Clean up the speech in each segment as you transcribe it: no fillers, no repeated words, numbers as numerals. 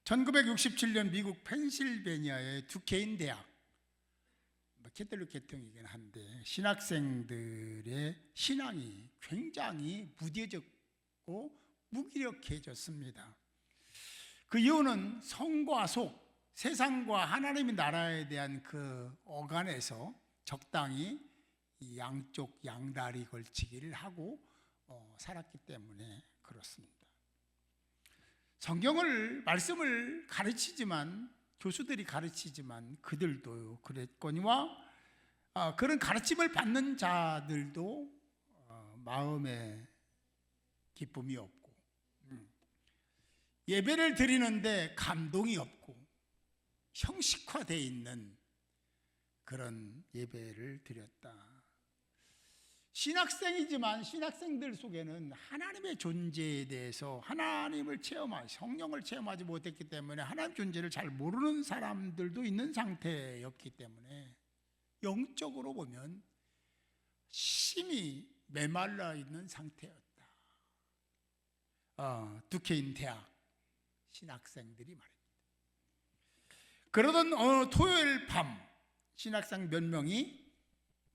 1967년 미국 펜실베니아의 두케인 대학, 캐톨릭 계통이긴 한데 신학생들의 신앙이 굉장히 무뎌졌고 무기력해졌습니다. 그 이유는 성과 속, 세상과 하나님의 나라에 대한 그 어간에서 적당히 이 양쪽 양다리 걸치기를 하고 살았기 때문에 그렇습니다. 성경을, 말씀을 가르치지만, 교수들이 가르치지만 그들도 그랬거니와 그런 가르침을 받는 자들도 마음에 기쁨이 없고 예배를 드리는데 감동이 없고 형식화되어 있는 그런 예배를 드렸다. 신학생이지만 신학생들 속에는 하나님의 존재에 대해서 하나님을 성령을 체험하지 못했기 때문에 하나님 존재를 잘 모르는 사람들도 있는 상태였기 때문에 영적으로 보면 심히 메말라 있는 상태였다. 두케인 대학 신학생들이 말입니다. 그러던 어느 토요일 밤 신학생 몇 명이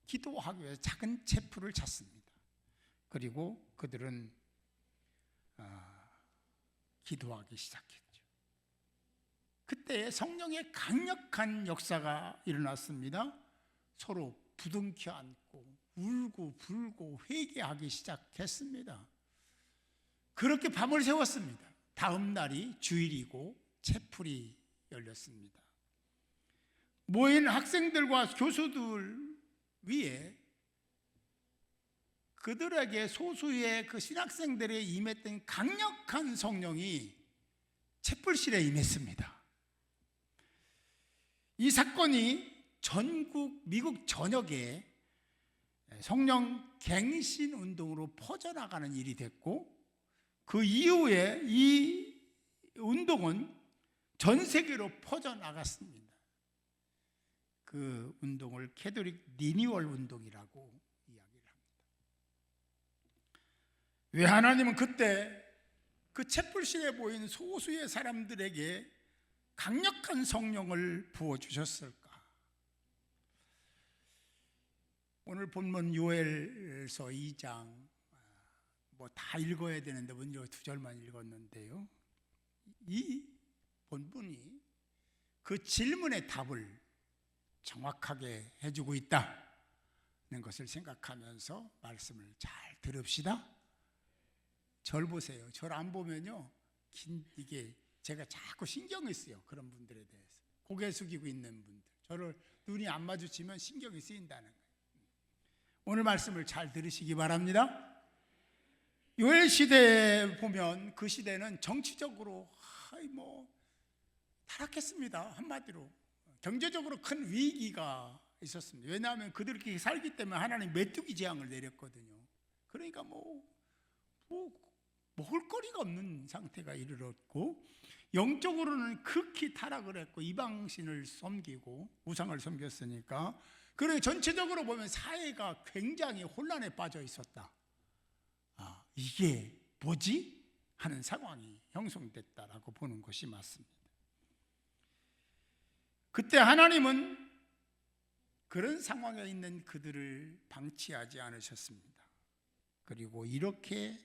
기도하기 위해서 작은 체프를 찾습니다. 그리고 그들은 기도하기 시작했죠. 그때 성령의 강력한 역사가 일어났습니다. 서로 부둥켜 안고 울고 불고 회개하기 시작했습니다. 그렇게 밤을 새웠습니다. 다음 날이 주일이고 채플이 열렸습니다. 모인 학생들과 교수들 위에 그들에게 소수의 그 신학생들에 임했던 강력한 성령이 채플실에 임했습니다. 이 사건이 전국 미국 전역에 성령 갱신 운동으로 퍼져나가는 일이 됐고, 그 이후에 이 운동은 전 세계로 퍼져나갔습니다. 그 운동을 캐톨릭 리뉴얼 운동이라고 이야기를 합니다. 왜 하나님은 그때 그 채플실에 보인 소수의 사람들에게 강력한 성령을 부어주셨을까? 오늘 본문 요엘서 2장 뭐 다 읽어야 되는데 먼저 2절만 읽었는데요, 이 본문이 그 질문의 답을 정확하게 해주고 있다는 것을 생각하면서 말씀을 잘 들읍시다. 절 보세요. 절 안 보면요, 이게 제가 자꾸 신경이 쓰여. 그런 분들에 대해서 고개 숙이고 있는 분들, 저를 눈이 안 마주치면 신경이 쓰인다는 거예요. 오늘 말씀을 잘 들으시기 바랍니다. 요엘 시대에 보면 그 시대는 정치적으로 타락했습니다. 한마디로 경제적으로 큰 위기가 있었습니다. 왜냐하면 그들이 살기 때문에 하나님 메뚜기 재앙을 내렸거든요. 그러니까 먹을 거리가 없는 상태가 이르렀고, 영적으로는 극히 타락을 했고 이방신을 섬기고 우상을 섬겼으니까, 그래 전체적으로 보면 사회가 굉장히 혼란에 빠져 있었다. 이게 뭐지? 하는 상황이 형성됐다라고 보는 것이 맞습니다. 그때 하나님은 그런 상황에 있는 그들을 방치하지 않으셨습니다. 그리고 이렇게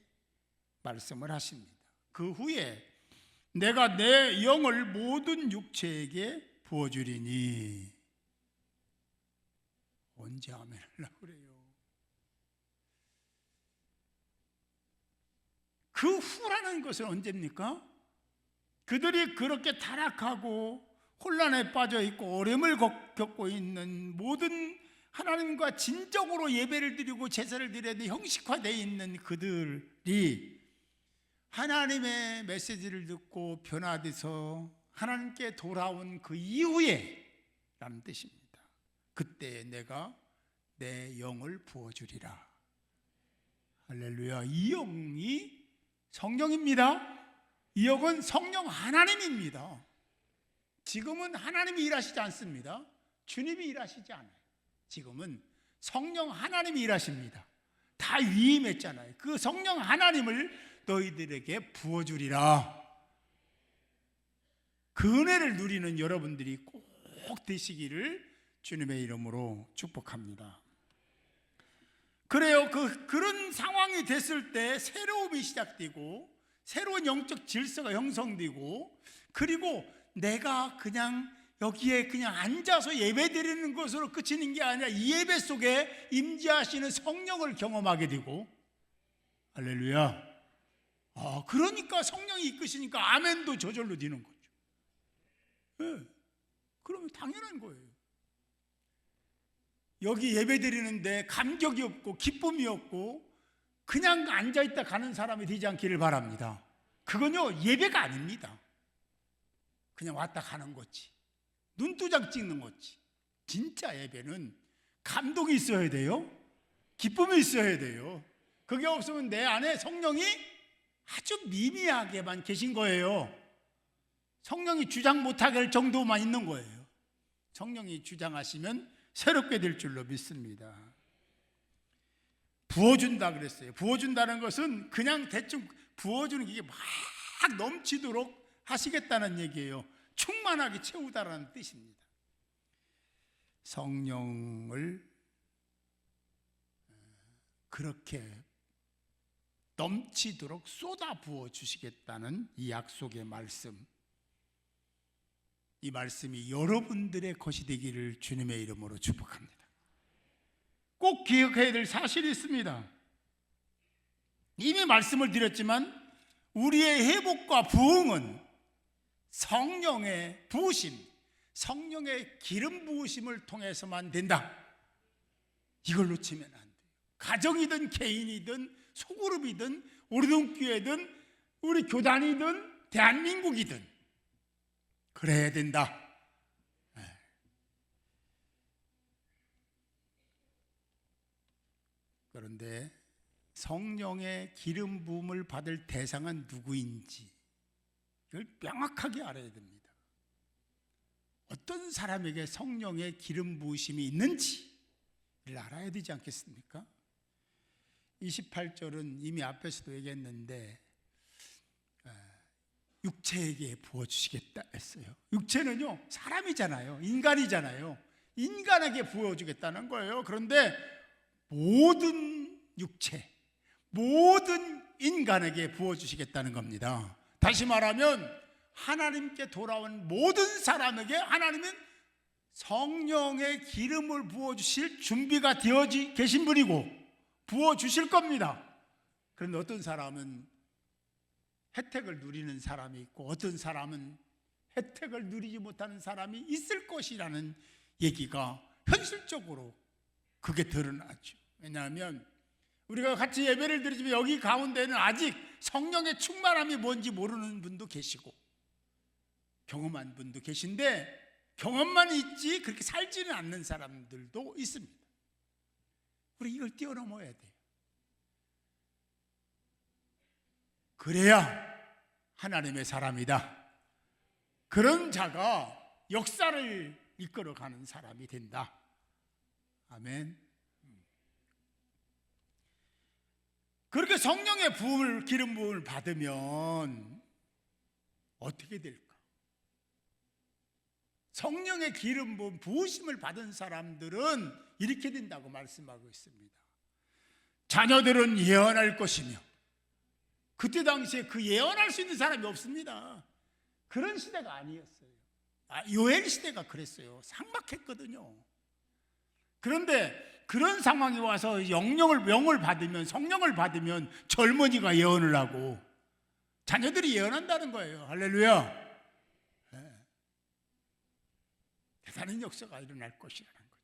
말씀을 하십니다. 그 후에 내가 내 영을 모든 육체에게 부어주리니. 언제 아멘을 하려고 그래요? 그 후라는 것은 언제입니까? 그들이 그렇게 타락하고 혼란에 빠져 있고 어려움을 겪고 있는, 모든 하나님과 진정으로 예배를 드리고 제사를 드려야 되는 형식화되어 있는 그들이 하나님의 메시지를 듣고 변화돼서 하나님께 돌아온 그 이후에 라는 뜻입니다. 그때 내가 내 영을 부어주리라. 할렐루야. 이 영이 성령입니다. 이 영은 성령 하나님입니다. 지금은 하나님이 일하시지 않습니다. 주님이 일하시지 않아요. 지금은 성령 하나님이 일하십니다. 다 위임했잖아요. 그 성령 하나님을 너희들에게 부어주리라. 그 은혜를 누리는 여러분들이 꼭 되시기를 주님의 이름으로 축복합니다. 그래요. 그런 상황이 됐을 때 새로움이 시작되고 새로운 영적 질서가 형성되고, 그리고 내가 그냥 여기에 그냥 앉아서 예배드리는 것으로 그치는 게 아니라 이 예배 속에 임재하시는 성령을 경험하게 되고, 할렐루야. 그러니까 성령이 이끄시니까 아멘도 저절로 되는 거죠. 네. 그러면 당연한 거예요. 여기 예배 드리는데 감격이 없고 기쁨이 없고 그냥 앉아있다 가는 사람이 되지 않기를 바랍니다. 그건요, 예배가 아닙니다. 그냥 왔다 가는 거지, 눈두장 찍는 거지. 진짜 예배는 감동이 있어야 돼요. 기쁨이 있어야 돼요. 그게 없으면 내 안에 성령이 아주 미미하게만 계신 거예요. 성령이 주장 못하게 할 정도만 있는 거예요. 성령이 주장하시면 새롭게 될 줄로 믿습니다. 부어준다 그랬어요. 부어준다는 것은 그냥 대충 부어주는 게 막 넘치도록 하시겠다는 얘기예요. 충만하게 채우다라는 뜻입니다. 성령을 그렇게 넘치도록 쏟아 부어 주시겠다는 이 약속의 말씀, 이 말씀이 여러분들의 것이 되기를 주님의 이름으로 축복합니다. 꼭 기억해야 될 사실이 있습니다. 이미 말씀을 드렸지만 우리의 회복과 부흥은 성령의 부으심, 성령의 기름 부으심을 통해서만 된다. 이걸 놓치면 안 돼요. 가정이든 개인이든 소그룹이든 우리동교회든 우리 교단이든 대한민국이든 그래야 된다. 그런데 성령의 기름 부음을 받을 대상은 누구인지 이걸 명확하게 알아야 됩니다. 어떤 사람에게 성령의 기름 부으심이 있는지를 알아야 되지 않겠습니까? 28절은 이미 앞에서도 얘기했는데 육체에게 부어주시겠다 했어요. 육체는요, 사람이잖아요. 인간이잖아요. 인간에게 부어주겠다는 거예요. 그런데 모든 육체, 모든 인간에게 부어주시겠다는 겁니다. 다시 말하면 하나님께 돌아온 모든 사람에게 하나님은 성령의 기름을 부어주실 준비가 되어 계신 분이고 부어주실 겁니다. 그런데 어떤 사람은 혜택을 누리는 사람이 있고 어떤 사람은 혜택을 누리지 못하는 사람이 있을 것이라는 얘기가 현실적으로 그게 드러나죠. 왜냐하면 우리가 같이 예배를 드리지만 여기 가운데는 아직 성령의 충만함이 뭔지 모르는 분도 계시고 경험한 분도 계신데 경험만 있지 그렇게 살지는 않는 사람들도 있습니다. 우리 이걸 뛰어넘어야 돼요. 그래야 하나님의 사람이다. 그런 자가 역사를 이끌어가는 사람이 된다. 아멘. 그렇게 성령의 부음을, 기름 부음을 받으면 어떻게 될까? 성령의 기름 부음, 부으심을 받은 사람들은 이렇게 된다고 말씀하고 있습니다. 자녀들은 예언할 것이며, 그때 당시에 그 예언할 수 있는 사람이 없습니다. 그런 시대가 아니었어요. 요엘 시대가 그랬어요. 삭막했거든요. 그런데 그런 상황이 와서 영을 받으면, 성령을 받으면 젊은이가 예언을 하고 자녀들이 예언한다는 거예요. 할렐루야. 네. 대단한 역사가 일어날 것이라는 거죠.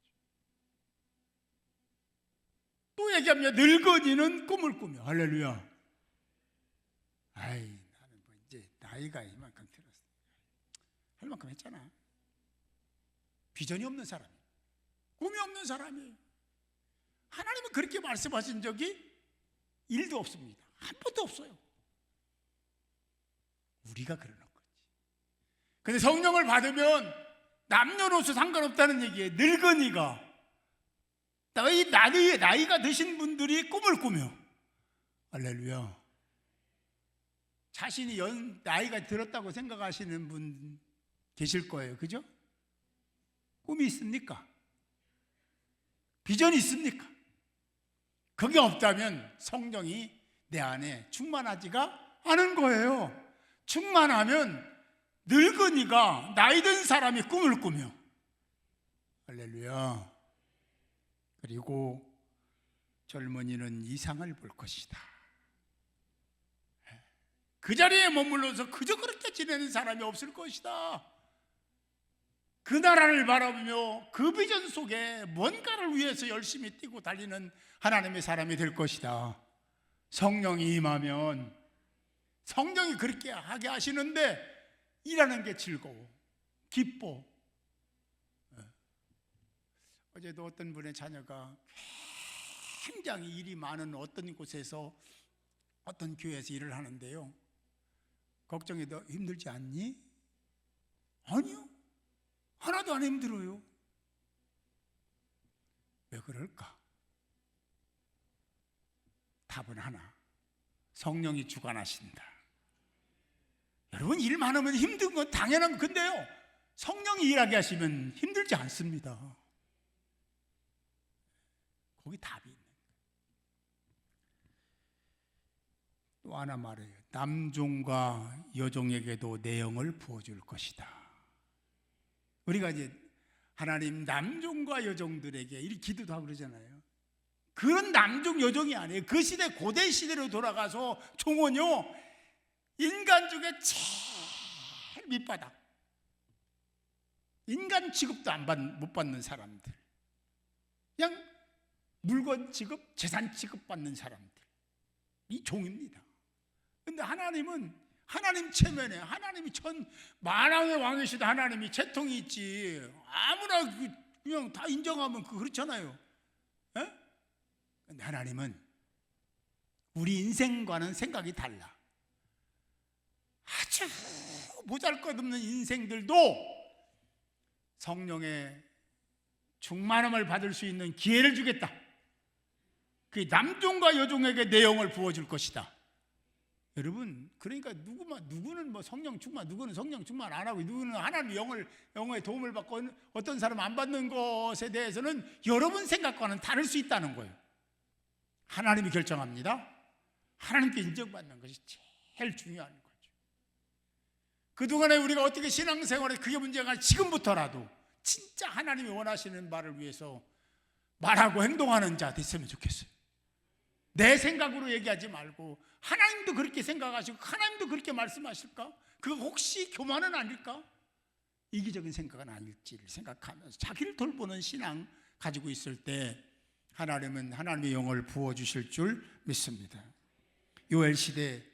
또 얘기하면 늙은이는 꿈을 꾸며. 할렐루야. 나는 뭐 이제 나이가 이만큼 들었어. 할 만큼 했잖아. 비전이 없는 사람, 꿈이 없는 사람이에요. 하나님은 그렇게 말씀하신 적이 1도 없습니다. 한 번도 없어요. 우리가 그러는 거지. 근데 성령을 받으면 남녀노소 상관없다는 얘기예요. 늙은이가, 나이가 드신 분들이 꿈을 꾸며. 할렐루야. 자신이 나이가 들었다고 생각하시는 분 계실 거예요. 그죠? 꿈이 있습니까? 비전이 있습니까? 그게 없다면 성령이 내 안에 충만하지가 않은 거예요. 충만하면 늙은이가 나이 든 사람이 꿈을 꾸며, 할렐루야. 그리고 젊은이는 이상을 볼 것이다. 그 자리에 머물러서 그저 그렇게 지내는 사람이 없을 것이다. 그 나라를 바라보며 그 비전 속에 뭔가를 위해서 열심히 뛰고 달리는 하나님의 사람이 될 것이다. 성령이 임하면, 성령이 그렇게 하게 하시는데 일하는 게 즐거워, 기뻐. 어제도 어떤 분의 자녀가 굉장히 일이 많은 어떤 곳에서, 어떤 교회에서 일을 하는데요, 걱정이 너 힘들지 않니? 아니요, 하나도 안 힘들어요. 왜 그럴까? 답은 하나, 성령이 주관하신다. 여러분, 일 많으면 힘든 건 당연한 건데요, 성령이 일하게 하시면 힘들지 않습니다. 거기 답이 있는 거예요. 또 하나 말해요. 남종과 여종에게도 내 영을 부어줄 것이다. 우리가 이제 하나님 남종과 여종들에게 이렇게 기도도 하고 그러잖아요. 그런 남종 여종이 아니에요. 그 시대, 고대 시대로 돌아가서 종은요, 인간 중에 제일 밑바닥, 인간 취급도 못 받는 사람들, 그냥 물건 취급, 재산 취급 받는 사람들, 이 종입니다. 근데 하나님은 하나님 체면에, 하나님이 만왕의 왕이시다 하나님이 채통이 있지, 아무나 그냥 다 인정하면 그렇잖아요. 근데 하나님은 우리 인생과는 생각이 달라. 아주 보잘것없는 인생들도 성령의 충만함을 받을 수 있는 기회를 주겠다. 그 남종과 여종에게 내 영을 부어줄 것이다. 여러분, 그러니까 누구는 뭐 성령 충만, 누구는 성령 충만 안 하고, 누구는 하나님 영의 도움을 받고 어떤 사람은 안 받는 것에 대해서는 여러분 생각과는 다를 수 있다는 거예요. 하나님이 결정합니다. 하나님께 인정받는 것이 제일 중요한 거죠. 그동안에 우리가 어떻게 신앙생활에 그게 문제가 아니라 지금부터라도 진짜 하나님이 원하시는 바를 위해서 말하고 행동하는 자 됐으면 좋겠어요. 내 생각으로 얘기하지 말고, 하나님도 그렇게 생각하시고 하나님도 그렇게 말씀하실까? 그거 혹시 교만은 아닐까? 이기적인 생각은 아닐지를 생각하면서 자기를 돌보는 신앙 가지고 있을 때 하나님은 하나님의 영을 부어주실 줄 믿습니다. 요엘 시대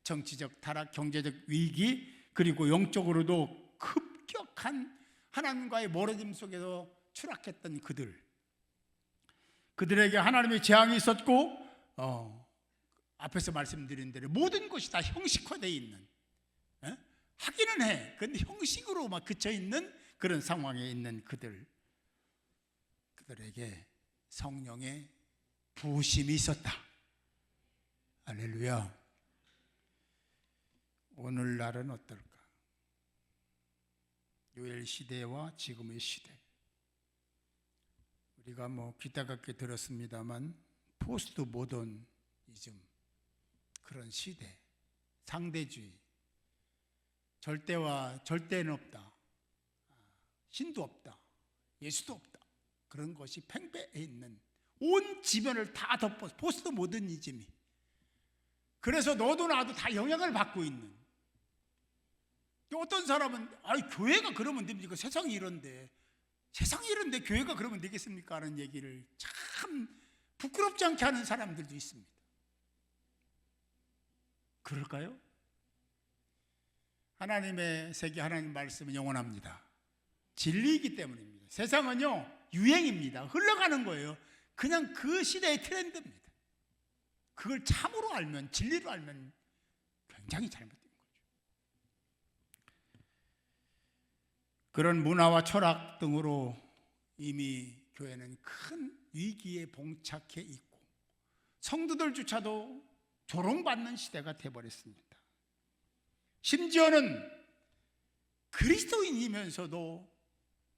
정치적 타락, 경제적 위기, 그리고 영적으로도 급격한 하나님과의 멀어짐 속에서 추락했던 그들에게 하나님의 재앙이 있었고, 앞에서 말씀드린 대로 모든 것이 다 형식화되어 있는, 하기는 해, 그런데 형식으로 막 그쳐 있는 그런 상황에 있는 그들에게 성령의 부으심이 있었다. 할렐루야. 오늘날은 어떨까? 요엘 시대와 지금의 시대, 우리가 귀 따갑게 들었습니다만 포스트 모더니즘, 그런 시대, 상대주의, 절대와 절대는 없다, 신도 없다, 예수도 없다, 그런 것이 팽배해 있는 온 지면을 다 덮어 포스트 모더니즘이, 그래서 너도 나도 다 영향을 받고 있는. 어떤 사람은 교회가 그러면 됩니까? 세상이 이런데 교회가 그러면 되겠습니까? 하는 얘기를 참 부끄럽지 않게 하는 사람들도 있습니다. 그럴까요? 하나님의 세계, 하나님 말씀은 영원합니다. 진리이기 때문입니다. 세상은요, 유행입니다. 흘러가는 거예요. 그냥 그 시대의 트렌드입니다. 그걸 참으로 알면, 진리로 알면 굉장히 잘못된 거죠. 그런 문화와 철학 등으로 이미 교회는 큰 위기에 봉착해 있고, 성도들조차도 조롱받는 시대가 되어버렸습니다. 심지어는 그리스도인이면서도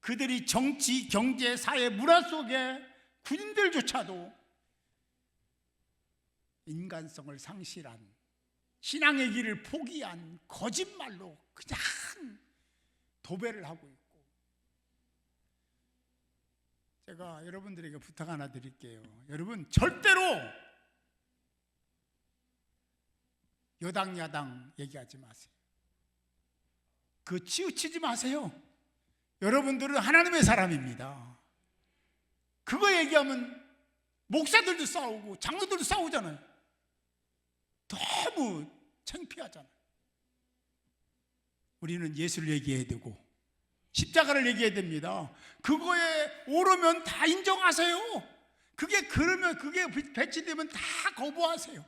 그들이 정치, 경제, 사회, 문화 속에 군인들조차도 인간성을 상실한, 신앙의 길을 포기한 거짓말로 그냥 도배를 하고 있고, 제가 여러분들에게 부탁 하나 드릴게요. 여러분, 절대로 여당 야당 얘기하지 마세요. 그 치우치지 마세요. 여러분들은 하나님의 사람입니다. 그거 얘기하면 목사들도 싸우고 장로들도 싸우잖아요. 너무 창피하잖아요. 우리는 예수를 얘기해야 되고 십자가를 얘기해야 됩니다. 그거에 오르면 다 인정하세요. 그게 그러면 그게 배치되면 다 거부하세요.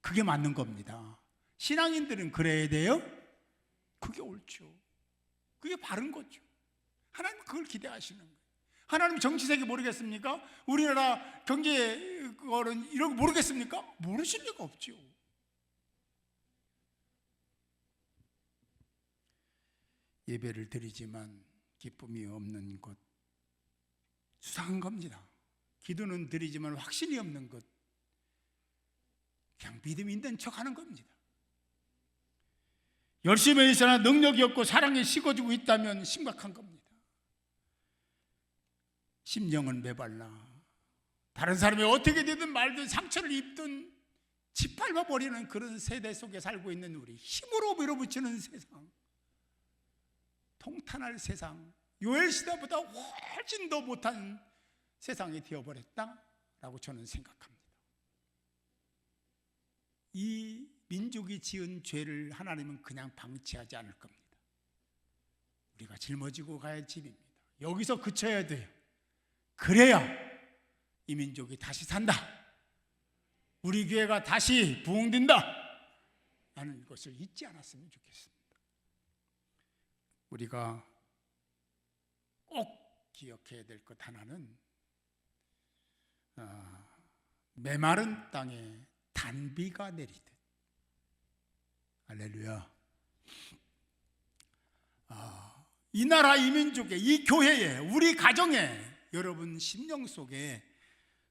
그게 맞는 겁니다. 신앙인들은 그래야 돼요. 그게 옳죠. 그게 바른 거죠. 하나님 그걸 기대하시는 거예요. 하나님 정치 세계 모르겠습니까? 우리나라 경제 거는 이런 거 모르겠습니까? 모르실 리가 없죠. 예배를 드리지만 기쁨이 없는 것, 수상한 겁니다. 기도는 드리지만 확신이 없는 것, 그냥 믿음이 있는 척하는 겁니다. 열심히 있으나 능력이 없고 사랑이 식어지고 있다면 심각한 겁니다. 심령은 메발라 다른 사람이 어떻게 되든 말든 상처를 입든 짓밟아 버리는 그런 세대 속에 살고 있는 우리, 힘으로 밀어붙이는 세상, 통탄할 세상, 요엘 시대보다 훨씬 더 못한 세상이 되어버렸다라고 저는 생각합니다. 이 민족이 지은 죄를 하나님은 그냥 방치하지 않을 겁니다. 우리가 짊어지고 가야 할 짐입니다. 여기서 그쳐야 돼요. 그래야 이 민족이 다시 산다, 우리 교회가 다시 부흥된다 라는 것을 잊지 않았으면 좋겠습니다. 우리가 꼭 기억해야 될 것 하나는 메마른 땅에 단비가 내리듯, 할렐루야. 이 나라, 이 민족에, 이 교회에, 우리 가정에, 여러분 심령 속에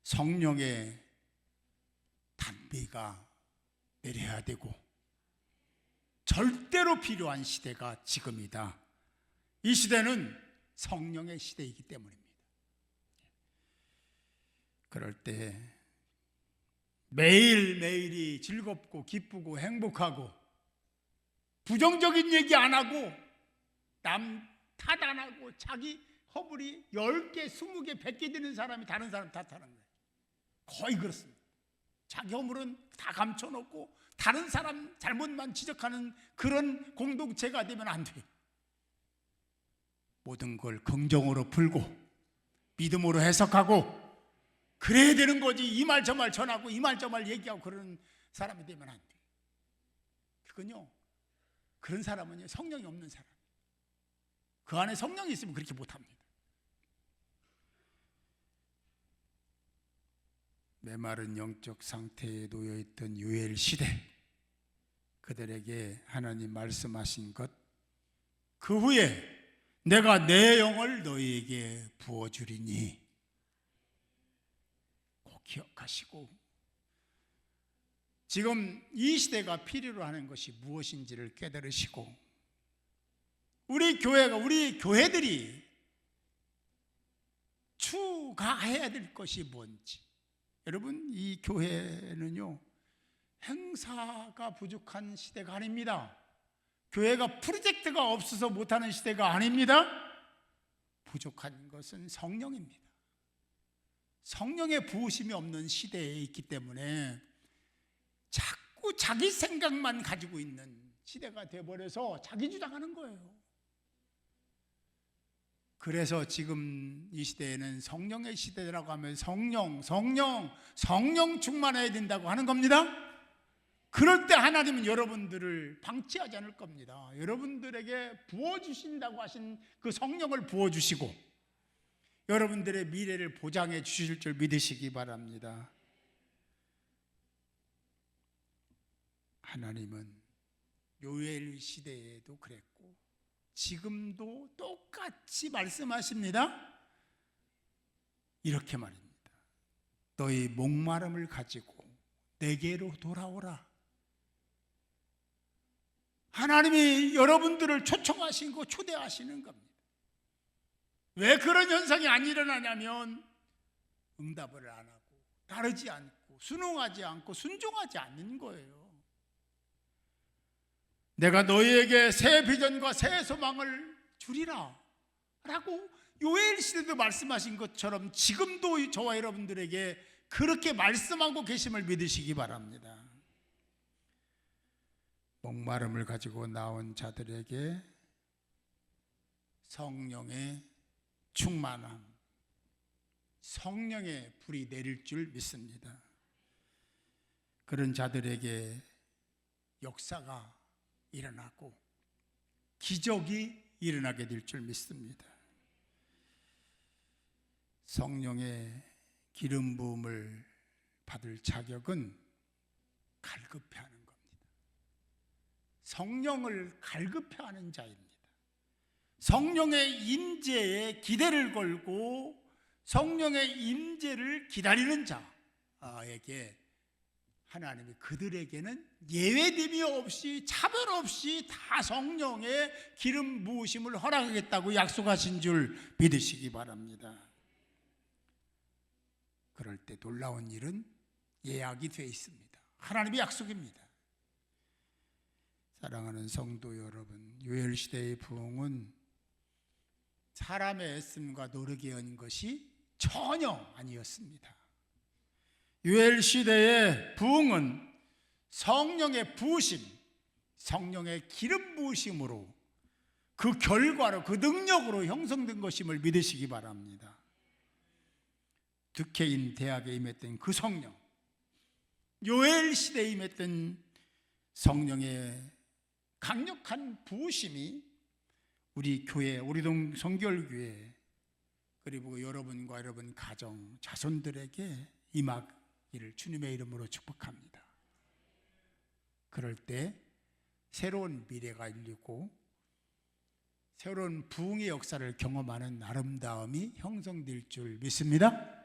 성령의 단비가 내려야 되고 절대로 필요한 시대가 지금이다. 이 시대는 성령의 시대이기 때문입니다. 그럴 때 매일매일이 즐겁고 기쁘고 행복하고 부정적인 얘기 안 하고 남 탓 안 하고 자기 허물이 10개, 20개, 100개 되는 사람이 다른 사람 탓하는 거예요. 거의 그렇습니다. 자기 허물은 다 감춰놓고 다른 사람 잘못만 지적하는 그런 공동체가 되면 안 돼요. 모든 걸 긍정으로 풀고 믿음으로 해석하고 그래야 되는 거지, 이 말 저 말 전하고 이 말 저 말 얘기하고 그런 사람이 되면 안 돼요. 그건요, 그런 사람은요 성령이 없는 사람, 그 안에 성령이 있으면 그렇게 못합니다. 메마른 영적 상태에 놓여있던 요엘 시대, 그들에게 하나님 말씀하신 것, 그 후에 내가 내 영을 너희에게 부어주리니 꼭 기억하시고, 지금 이 시대가 필요로 하는 것이 무엇인지를 깨달으시고, 우리 교회가, 우리 교회들이 추가해야 될 것이 뭔지. 여러분, 이 교회는요 행사가 부족한 시대가 아닙니다. 교회가 프로젝트가 없어서 못하는 시대가 아닙니다. 부족한 것은 성령입니다. 성령의 부으심이 없는 시대에 있기 때문에 자꾸 자기 생각만 가지고 있는 시대가 되어버려서 자기 주장하는 거예요. 그래서 지금 이 시대에는 성령의 시대라고 하면 성령 충만해야 된다고 하는 겁니다. 그럴 때 하나님은 여러분들을 방치하지 않을 겁니다. 여러분들에게 부어주신다고 하신 그 성령을 부어주시고 여러분들의 미래를 보장해 주실 줄 믿으시기 바랍니다. 하나님은 요엘 시대에도 그랬고 지금도 똑같이 말씀하십니다. 이렇게 말입니다. 너희 목마름을 가지고 내게로 돌아오라. 하나님이 여러분들을 초청하신 거, 초대하시는 겁니다. 왜 그런 현상이 안 일어나냐면 응답을 안 하고 따르지 않고 순응하지 않고 순종하지 않는 거예요. 내가 너희에게 새 비전과 새 소망을 주리라 라고 요엘 시대도 말씀하신 것처럼 지금도 저와 여러분들에게 그렇게 말씀하고 계심을 믿으시기 바랍니다. 목마름을 가지고 나온 자들에게 성령의 충만함, 성령의 불이 내릴 줄 믿습니다. 그런 자들에게 역사가 일어나고 기적이 일어나게 될 줄 믿습니다. 성령의 기름 부음을 받을 자격은 갈급해하는 겁니다. 성령을 갈급해하는 자입니다. 성령의 임재에 기대를 걸고 성령의 임재를 기다리는 자에게 하나님이 그들에게는 예외됨이 없이 차별 없이 다 성령의 기름 부으심을 허락하겠다고 약속하신 줄 믿으시기 바랍니다. 그럴 때 놀라운 일은 예약이 되어 있습니다. 하나님의 약속입니다. 사랑하는 성도 여러분, 요엘 시대의 부흥은 사람의 애씀과 노력에 온 것이 전혀 아니었습니다. 요엘 시대의 부흥은 성령의 부으심, 성령의 기름 부으심으로 그 결과로 그 능력으로 형성된 것임을 믿으시기 바랍니다. 득회인 대학에 임했던 그 성령, 요엘 시대에 임했던 성령의 강력한 부으심이 우리 교회, 우리 동 성결교회 그리고 여러분과 여러분 가정, 자손들에게 임하기를 주님의 이름으로 축복합니다. 그럴 때 새로운 미래가 열리고 새로운 부흥의 역사를 경험하는 아름다움이 형성될 줄 믿습니다.